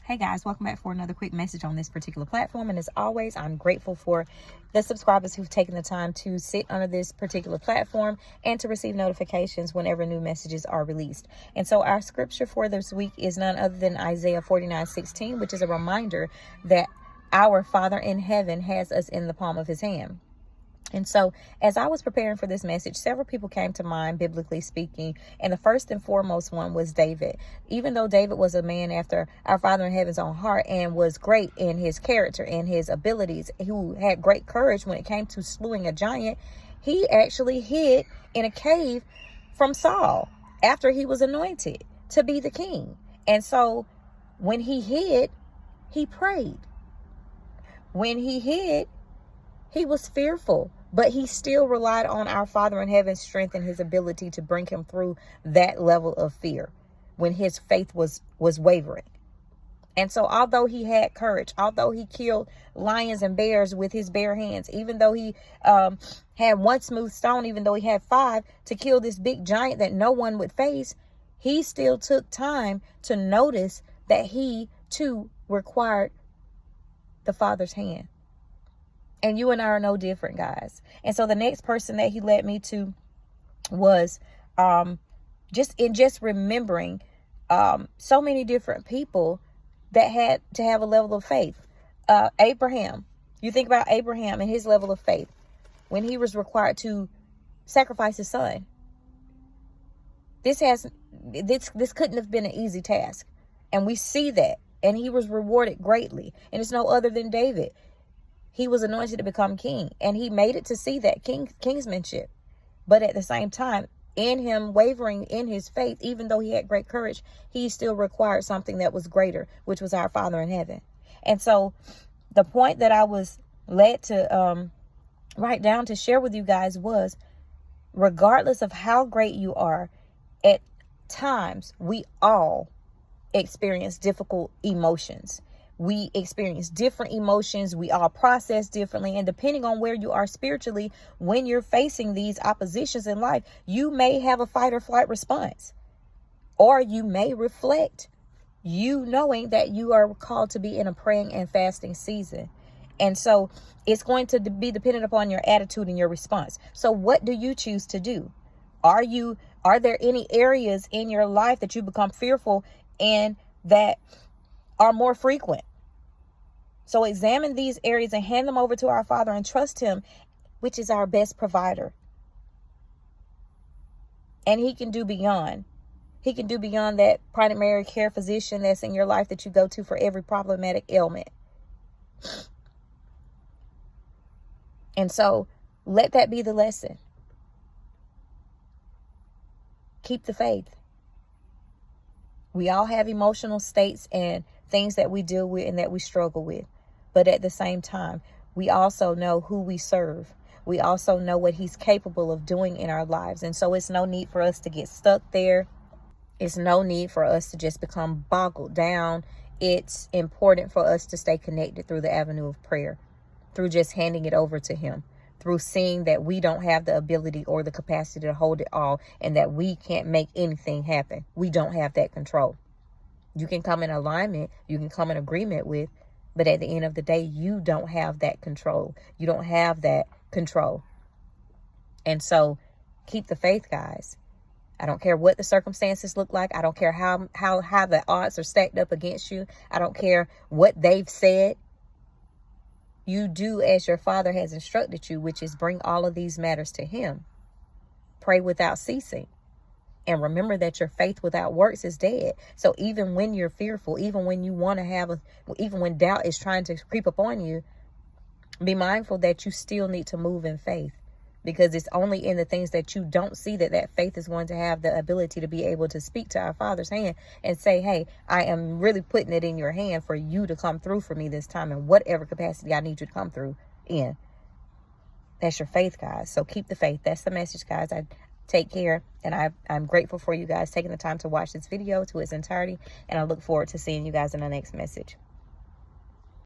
Hey guys, welcome back for another quick message on this particular platform. And as always, I'm grateful for the subscribers who've taken the time to sit under this particular platform and to receive notifications whenever new messages are released. And so our scripture for this week is none other than Isaiah 49:16, which is a reminder that our Father in heaven has us in the palm of his hand. And so as I was preparing for this message, several people came to mind, biblically speaking. And the first and foremost one was David. Even though David was a man after our Father in heaven's own heart and was great in his character and his abilities, who had great courage when it came to slewing a giant, he actually hid in a cave from Saul after he was anointed to be the king. And so when he hid, he prayed. When he hid, he was fearful, but he still relied on our Father in heaven's strength and his ability to bring him through that level of fear when his faith was wavering. And so although he had courage, although he killed lions and bears with his bare hands, even though he had one smooth stone, even though he had 5 to kill this big giant that no one would face, he still took time to notice that he too required the Father's hand. And you and I are no different, guys. And so the next person that he led me to was just remembering so many different people that had to have a level of faith. Abraham. You think about Abraham and his level of faith when he was required to sacrifice his son. This couldn't have been an easy task. And we see that. And he was rewarded greatly. And it's no other than David. He was anointed to become king, and he made it to see that kingsmanship. But at the same time, in him wavering in his faith, even though he had great courage, he still required something that was greater, which was our Father in heaven. And so the point that I was led to write down to share with you guys was, regardless of how great you are, at times we all experience difficult emotions. We experience different emotions. We all process differently. And depending on where you are spiritually, when you're facing these oppositions in life, you may have a fight or flight response. Or you may reflect, you knowing that you are called to be in a praying and fasting season. And so it's going to be dependent upon your attitude and your response. So what do you choose to do? Are there any areas in your life that you become fearful and that are more frequent? So examine these areas and hand them over to our Father and trust him, which is our best provider. And he can do beyond. He can do beyond that primary care physician that's in your life that you go to for every problematic ailment. And so let that be the lesson. Keep the faith. We all have emotional states and things that we deal with and that we struggle with. But at the same time, we also know who we serve. We also know what he's capable of doing in our lives. And so it's no need for us to get stuck there. It's no need for us to just become boggled down. It's important for us to stay connected through the avenue of prayer, through just handing it over to him, through seeing that we don't have the ability or the capacity to hold it all and that we can't make anything happen. We don't have that control. You can come in alignment, you can come in agreement with, but at the end of the day, you don't have that control. You don't have that control. And so keep the faith, guys. I don't care what the circumstances look like. I don't care how the odds are stacked up against you. I don't care what they've said. You do as your Father has instructed you, which is bring all of these matters to him. Pray without ceasing. And remember that your faith without works is dead. So even when you're fearful, even when you want to even when doubt is trying to creep upon you, be mindful that you still need to move in faith. Because it's only in the things that you don't see that faith is going to have the ability to be able to speak to our Father's hand and say, hey, I am really putting it in your hand for you to come through for me this time in whatever capacity I need you to come through in. That's your faith, guys. So keep the faith. That's the message, guys. Take care. And I'm grateful for you guys taking the time to watch this video to its entirety. And I look forward to seeing you guys in the next message.